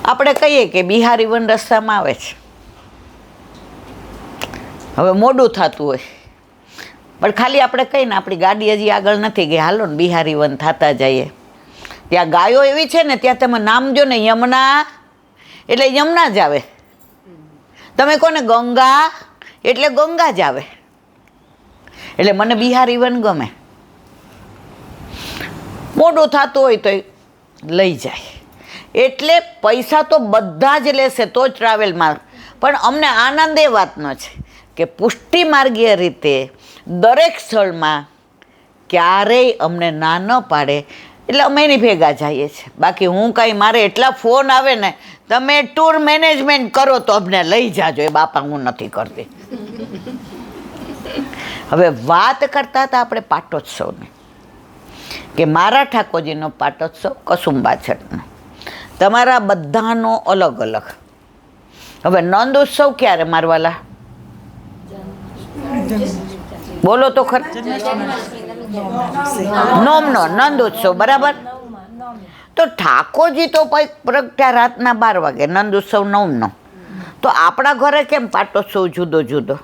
આપણે કહીએ કે બિહારી વન રસ્તામાં આવે છે, હવે મોડું થતું હોય પણ ખાલી આપણે કહીને આપણી ગાડી હજી આગળ નથી ગઈ, હાલો ને બિહારી વન થતા જઈએ. ત્યાં ગાયો એવી છે ને, ત્યાં તમે નામ જો ને યમુના એટલે યમુના જ આવે, તમે કહો ને ગંગા એટલે ગંગા જ આવે. એટલે મને બિહારી વન ગમે. મોડું થતું હોય તો લઈ જાય. એટલે પૈસા તો બધા જ લેશે તો જ ટ્રાવેલમાં, પણ અમને આનંદ એ વાતનો છે કે પુષ્ટિ માર્ગીય રીતે દરેક સ્થળમાં ક્યારેય અમને ના ન પાડે, એટલે અમે એની ભેગા જઈએ છીએ. બાકી હું કાંઈ મારે એટલા ફોન આવે ને, તમે ટૂર મેનેજમેન્ટ કરો તો અમને લઈ જાજો, એ બાપા હું નથી કરતી. હવે વાત કરતા હતા આપણે પાટોત્સવની, કે મારા ઠાકોરજીનો પાટોત્સવ કસુંબા છઠનો, તમારા બધાનો અલગ અલગ. હવે નંદ ઉત્સવ ક્યારે મારવાલા? બોલો તો ખરા. નોમનો નંદ ઉત્સવ, બરાબર. તો ઠાકોરજી તો પ્રગટ્યા રાતના 12 વાગે, નંદ ઉત્સવ 9નો. તો આપણા ઘરે કેમ પાટોત્સવ જુદો જુદો?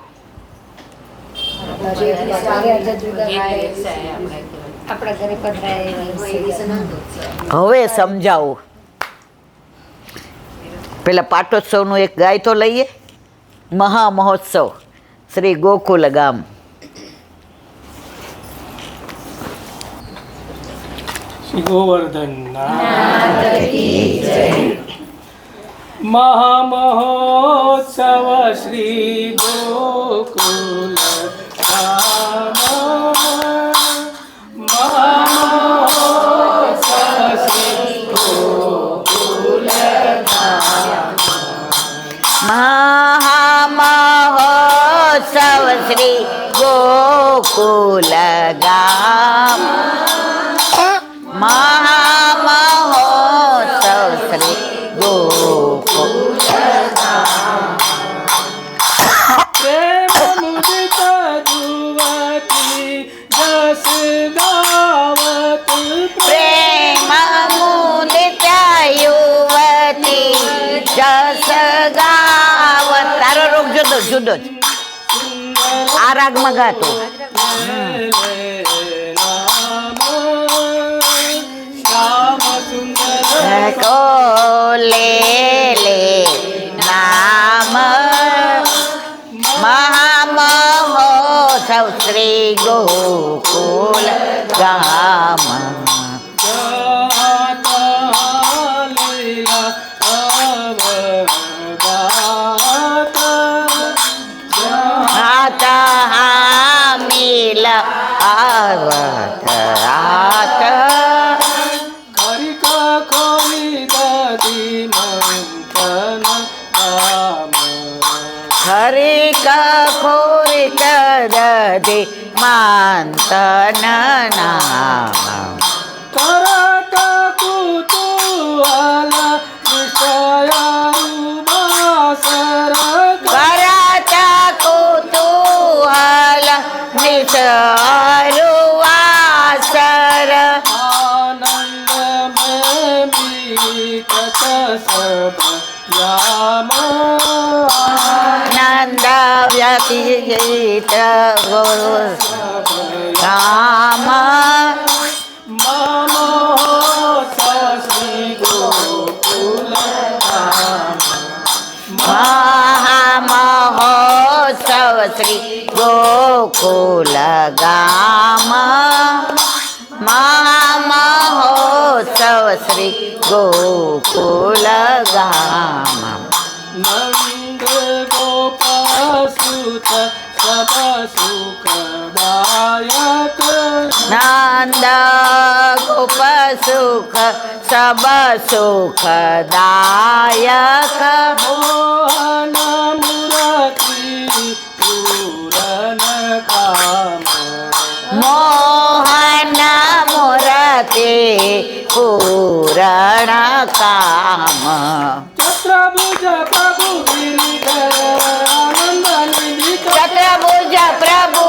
હવે સમજાવું. પેલા પાટોત્સવનું એક ગાય તો લઈએ. મહામહોત્સવ શ્રી ગોકુલ ગામ. શ્રી ગોવર્ધન મહામહોત્સવ શ્રી ગોકુલ ગામ. મહામહોત્સવ શ્રી ગોકુલ ગામ. મહામહોત્સવ શ્રી ગોકુલ ગામ. મહામહોત્સવ શ્રી ગોકુલ ગામ. પ્રેમ મુદિત યુવતી જસ ગાવત. પ્રેમ મુદિત યુવતી જસ ગાવત. તારો રોગ જુદો જુદો જ, આ રાગમાં ગાતો. કોલે લે નામ મહામહોત્સવ શ્રી ગોકુલ ગામ. મિલ આવત રાત. હરી ખોરી દધી મંથન નામ. કરત કુતૂહલ વિષયાનુબાસર. કરત કુતૂહલ નિસરુવાસર. આનંદ में बीतत सब याम. આનંદ વ્યતીત ગામ. મહોત્સવ શ્રી ગોકુલ ગામ. મહામહોત્સવ શ્રી ગોકુલ ગામ. મહામહોત્સવ શ્રી ગોકુલ ગામ. નંદ ગોપ સુત સબ સુખદાયક. નંદ ગોપ સુખ સબ સુખદાયક. મોહન મુરતિ પૂરન કામ. મોહન મૂર્તિ પૂરણ કામ. ચત્રભુજ પ્રભુ ગિરિધર આનંદ નિધિ. ચત્રભુજ પ્રભુ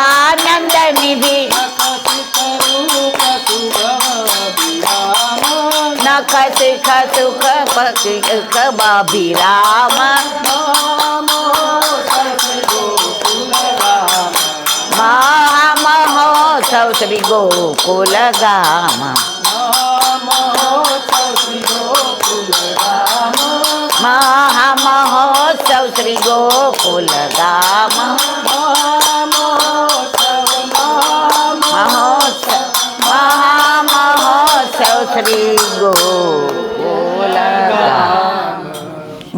આનંદ નિધિ. રૂપ શુભ વિરામ. નખ શિખ સુખ પખ બાભીરામ મહામહોત્સવ શ્રી ગોકુલ ગામ મહામહોત્સવ શ્રી ગોકુલ ગામ મહામહોત્સવ શ્રી ગોકુલ ગામ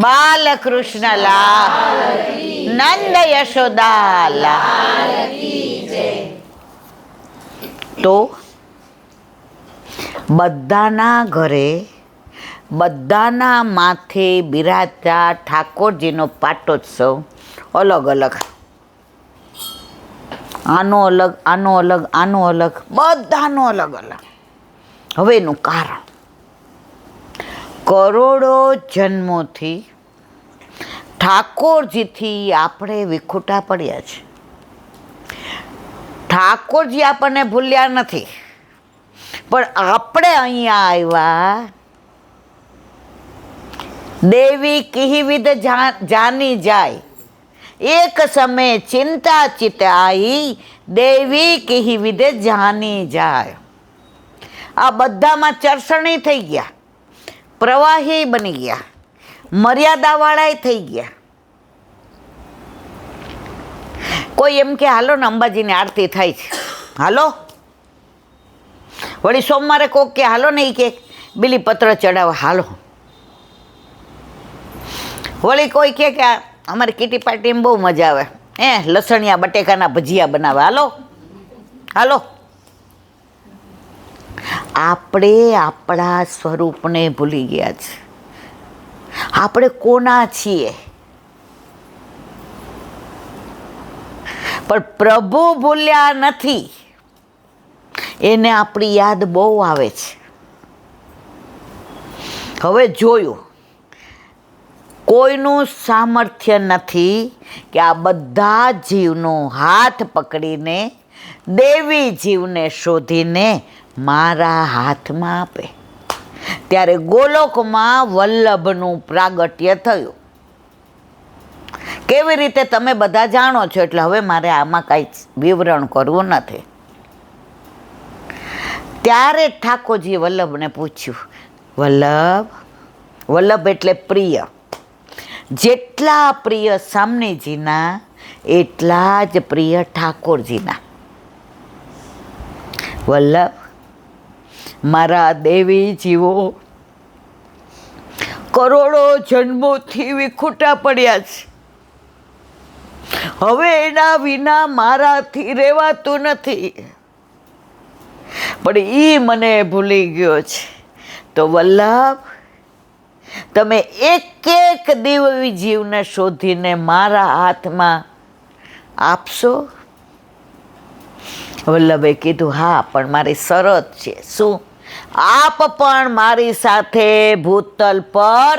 બાલકૃષ્ણ લા નંદ યશોદા લા તો બધાના ઘરે બધાના માથે બિરાજતા ઠાકોરજીનો પાટોત્સવ અલગ અલગ, આનો અલગ, આનો અલગ, આનો અલગ, બધાનો અલગ અલગ. હવે એનું કારણ કરોડો જન્મોથી ઠાકોરજીથી આપણે વિખૂટા પડ્યા છે. ઠાકોરજી આપણને ભૂલ્યા નથી, પણ આપણે અહીંયા આવ્યા દેવી કિહિવિદ જાની જાય એક સમય ચિંતા ચિત આઈ દેવી કિહિવિદ જાની જાય. આ બધામાં ચરસણી થઈ ગયા, પ્રવાહી બની ગયા, મર્યાદાવાળાય થઈ ગયા. કોઈ એમ કે હાલો ને અંબાજીની આરતી થાય છે, હાલો. વળી સોમવારે કોક કે હાલો ને, એ કે બીલીપત્ર ચડાવવા હાલો. વળી કોઈ કે અમારી કીટી પાર્ટીમાં બહુ મજા આવે, લસણિયા બટેકાના ભજીયા બનાવે, હાલો હાલો. આપણે આપણા સ્વરૂપને ભૂલી ગયા છે. આપણે કોના છીએ? પણ પ્રભુ ભૂલ્યા નથી, એને આપણી યાદ બહુ આવે છે. હવે જોયું, કોઈનું સામર્થ્ય નથી કે આ બધા જીવનો હાથ પકડીને દેવી જીવને શોધીને મારા હાથમાં આપે. ત્યારે ગોલોકમાં વલ્લભનું પ્રાગટ્ય થયું. કેવી રીતે તમે બધા જાણો છો, એટલે હવે મારે આમાં કાંઈ વિવરણ કરવું નથી. ત્યારે ઠાકોરજી વલ્લભને પૂછ્યું, વલ્લભ, વલ્લભ એટલે પ્રિય, જેટલા પ્રિય સામનેજીના એટલા જ પ્રિય ઠાકોરજીના. વલ્લભ, મારા દેવી જીવો કરોડો જન્મોથી વિખૂટા પડ્યા છે. હવે એના વિના મારાથી રહેવાતું નથી, પણ એ મને ભૂલી ગયો છે. તો વલ્લભ, તમે એક એક દેવી જીવને શોધીને મારા હાથમાં આપશો? વલ્લભે કીધું, હા, પણ મારી શરત છે. શું? આપ પણ મારી સાથે ભૂતલ પર.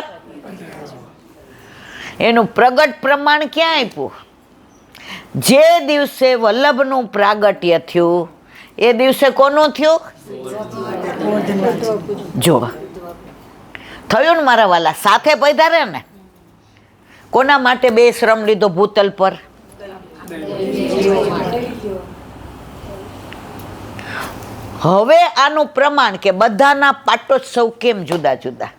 એનું પ્રગટ પ્રમાણ ક્યાં આપ્યું? જે દિવસે વલ્લભનું પ્રાગટ્ય થયું એ દિવસે કોનું થયું? જો થયું ને મારા વાલા, સાથે પધારે ને. કોના માટે બે શ્રમ લીધો ભૂતલ પર? હવે આનું પ્રમાણ કે બધાના પાટોત્સવ કેમ જુદા જુદા.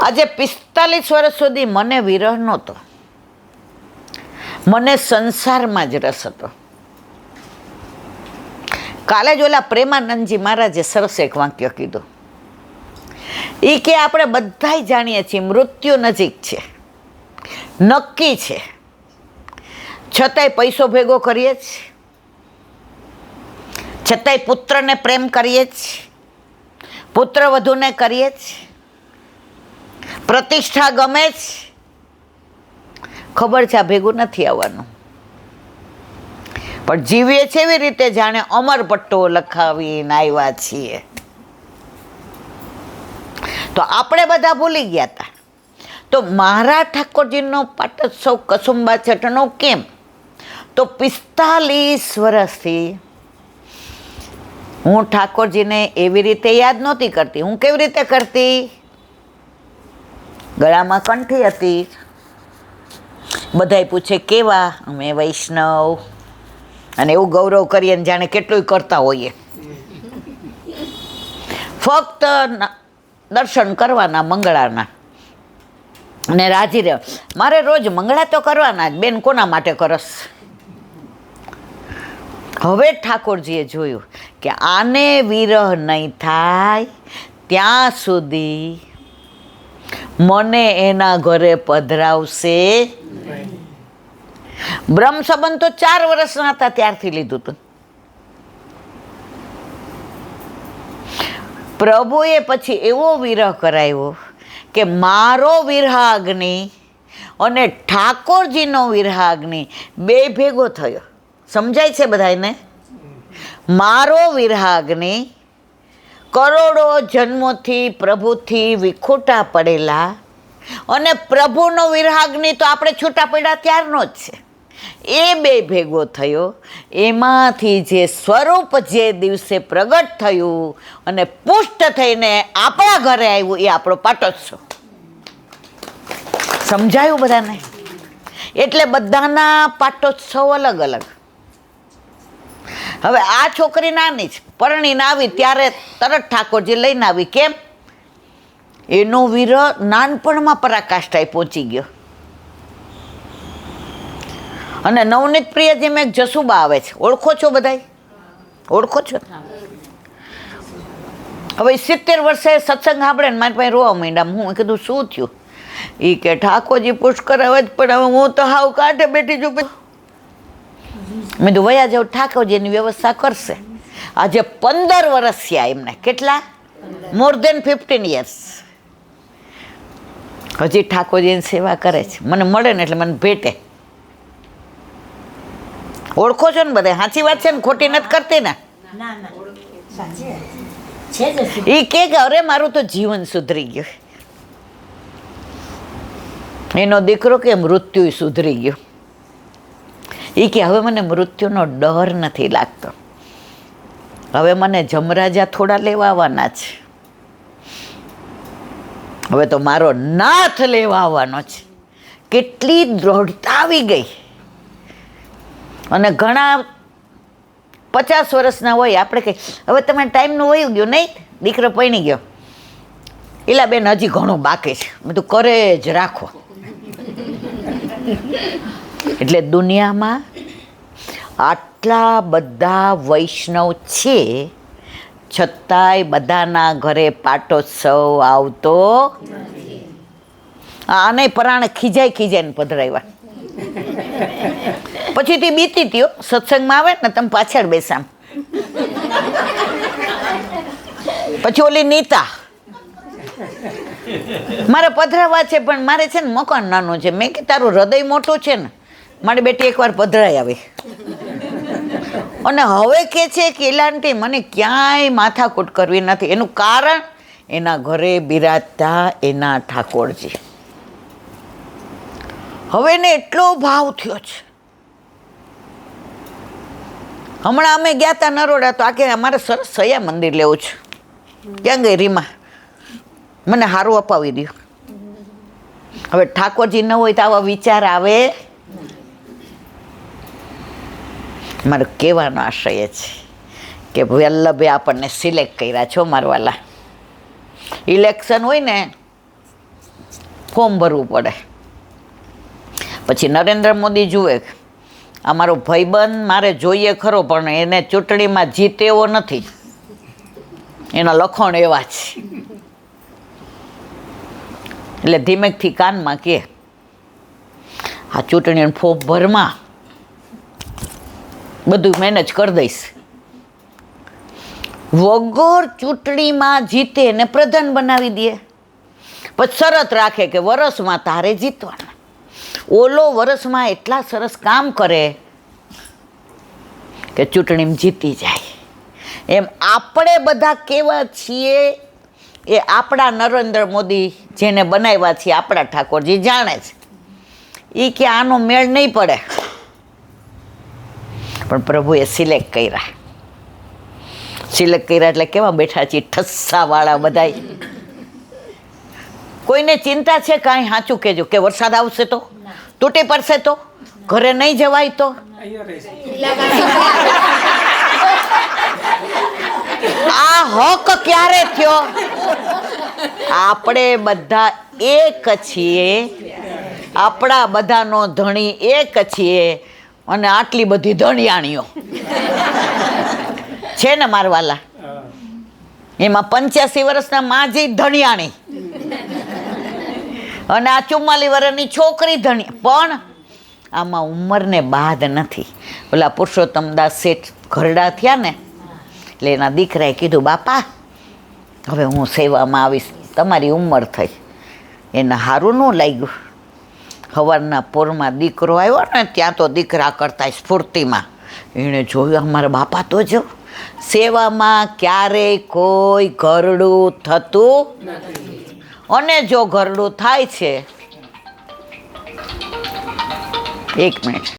આજે 45 વર્ષ સુધી મને વિરહ નહોતો, મને સંસારમાં જ રસ હતો. કાલે જ ઓલા પ્રેમાનંદજી મહારાજે સરસ એક વાક્ય કીધું. એ કે આપણે બધાય જાણીએ છીએ મૃત્યુ નજીક છે, નક્કી છે, છતાંય પૈસો ભેગો કરીએ છીએ, છતાંય પુત્રને પ્રેમ કરીએ છીએ, પુત્ર વધુને કરીએ છીએ, પ્રતિષ્ઠા ગમે છે. ખબર છે આ ભેગું નથી આવવાનું, પણ જીવીએ છે એવી રીતે જાણે અમર પટ્ટો લખાવીને આવ્યા છીએ. તો આપણે બધા ભૂલી ગયા હતા. તો મારા ઠાકોરજીનો પાટોત્સવ કસુંબા છઠનો કેમ? તો 45 વર્ષથી હું ઠાકોરજીને એવી રીતે યાદ નહોતી કરતી. હું કેવી રીતે કરતી? ગળામાં કંઠી હતી. બધાય પૂછે કેવા? અમે વૈષ્ણવ. અને એવું ગૌરવ કરીએ ને જાણે કેટલું કરતા હોઈએ. ફક્ત દર્શન કરવાના મંગળાના અને રાજી રહેવા. મારે રોજ મંગળા તો કરવાના જ. બેન કોના માટે કરસ? હવે ઠાકોરજીએ જોયું કે આને વિરહ નહીં થાય ત્યાં સુધી મને એના ઘરે પધરાવશે. બ્રહ્મ સંબંધ તો 4 વર્ષના હતા ત્યારથી લીધું હતું. પ્રભુએ પછી એવો વિરહ કરાવ્યો કે મારો વિરહાગ્નિ અને ઠાકોરજીનો વિરહાગ્નિ બે ભેગો થયો. સમજાય છે બધાને? મારો વિરહાગ્નિ કરોડો જન્મોથી પ્રભુથી વિખૂટા પડેલા અને પ્રભુનો વિરહાગ્નિ તો આપણે છૂટા પડ્યા ત્યારનો જ છે. એ બે ભેગો થયો. એમાંથી જે સ્વરૂપ જે દિવસે પ્રગટ થયું અને પુષ્ટ થઈને આપણા ઘરે આવ્યું એ આપણો પાટોત્સવ. સમજાયું બધાને? એટલે બધાના પાટોત્સવ અલગ અલગ. હવે આ છોકરી નાની જ પરણીને આવી ત્યારે તરત ઠાકોરજી લઈને આવી. કેમ? એનો વિરહ નાનપણમાં પરાકાષ્ઠાએ પહોંચી ગયો. અને નવનીત પ્રિય જેમ એક જસુબા આવે છે, ઓળખો છો બધાય? ઓળખો છો? હવે 70 વર્ષે સત્સંગ સાંભળે ને મારી પાસે રોવા માંડ્યા. હું કીધું શું થયું? એ કે ઠાકોરજી પુષ્કર આવે જ પણ હવે હું તો હાવ કાંઠે બેઠી છું. મેં તો વયા જાઉં, ઠાકોરજી એની વ્યવસ્થા કરશે. આજે 15 વર્ષ થયા એમને. કેટલા? મોર દેન 15 years. હજી ઠાકોરજીની સેવા કરે છે. મને મળે ને એટલે મને ભેટે. ઓળખો છો ને બધા? સાચી વાત છે ને? ખોટી નથી કરતી ને? એ કે અરે મારું તો જીવન સુધરી ગયું. એનો દીકરો કે મૃત્યુ સુધરી ગયો. એ કે હવે મને મૃત્યુનો ડર નથી લાગતો. હવે મને જમરાજા થોડા લેવા આવવાના છે. હવે તો મારો નાથ લેવા આવવાનો છે. કેટલી દ્રઢતા આવી ગઈ. અને ઘણા 50 વર્ષના હોય આપણે કહીએ હવે તમે ટાઈમનું વયું ગયું નહીં, દીકરો પૈણી ગયો. એલા બેન હજી ઘણું બાકી છે. બધું કરે જ રાખો. એટલે દુનિયામાં આટલા બધા વૈષ્ણવ છે છતાંય બધાના ઘરે પાટોત્સવ આવતો. આને પરાણે ખીજાઈને પધરાવ્યા. પછી તે બીતી ત્યો સત્સંગમાં આવે ને તમે પાછળ બેસામ. પછી ઓલી નીતા મારે પધરાવા છે પણ મારે છે ને મકાન નાનું છે. મેં કે તારું હૃદય મોટું છે ને, મારી બેટી એકવાર પધરાઈ આવી. અને હવે કે છે કે એલાંટી મને ક્યાંય માથાકૂટ કરવી નથી. એનું કારણ એના ઘરે બિરાજતા એના ઠાકોરજી. હવે એને એટલો ભાવ થયો છે. હમણાં અમે ગયા હતા નરોડા તો આખે અમારે સરસ સયા મંદિર લેવું છે. ક્યાં ગઈ રીમા? મને સારું અપાવી દો. હવે ઠાકોરજી ન હોય તો આવા વિચાર આવે? મારો કહેવાનો આશય છે કે વલ્લભે આપણને સિલેક્ટ કર્યા છો મારવાલા. ઇલેક્શન હોય ને ફોર્મ ભરવું પડે. પછી નરેન્દ્ર મોદી જુએ આ મારો ભાઈબંધ મારે જોઈએ ખરો પણ એને ચૂંટણીમાં જીતે એવો નથી. એના લખણ એવા છે. એટલે ધીમેકથી કાનમાં કે આ ચૂંટણીનું ફોર્મ ભરમાં બધું મેનેજ કરી દઈશ. વગર ચૂંટણીમાં જીતે ને પ્રધાન બનાવી દે. પછી શરત રાખે કે વરસમાં તારે જીતવાના. ઓલો વરસમાં એટલા સરસ કામ કરે કે ચૂંટણીમાં જીતી જાય. એમ આપણે બધા કેવા છીએ એ આપણા નરેન્દ્ર મોદી જેને બનાવ્યા છીએ આપણા ઠાકોરજી જાણે છે. એ કે આનો મેળ નહીં પડે પણ પ્રભુએ સિલેક્ટ કર્યા. સિલેક્ટ કર્યા એટલે કેવા બેઠા છીએ ઠસ્સાવાળા બધાય. કોઈને ચિંતા છે કાંઈ સાચું કહેજો કે વરસાદ આવશે તો, તૂટી પડશે તો, ઘરે નહીં જવાય તો? અહીંયા રહેશે. આ હક ક્યારે થયો? આપણે બધા એક છીએ, આપણા બધાનો ધણી એક છીએ, અને આટલી બધી ધણિયાણીઓ છે ને મારવાલા. હા. એમાં 85 વર્ષના માજી ધણિયાણી અને આ 44 વર્ષની છોકરી ધણી. પણ આમાં ઉંમરને બાદ નથી. ઓલા પુરુષોત્તમદાસ શેઠ ઘરડા થયા ને એટલે એના દીકરાએ કીધું, બાપા હવે હું સેવામાં આવીશ, તમારી ઉંમર થઈ. એને સારું ન લાગ્યું. સવારના પોરમાં દીકરો આવ્યો ને ત્યાં તો દીકરા કરતા સ્ફૂર્તિમાં એણે જોયું અમારા બાપા તો જો સેવામાં ક્યારેય કોઈ ઘરડું થતું અને જો ઘરડું થાય છે, 1 મિનિટ.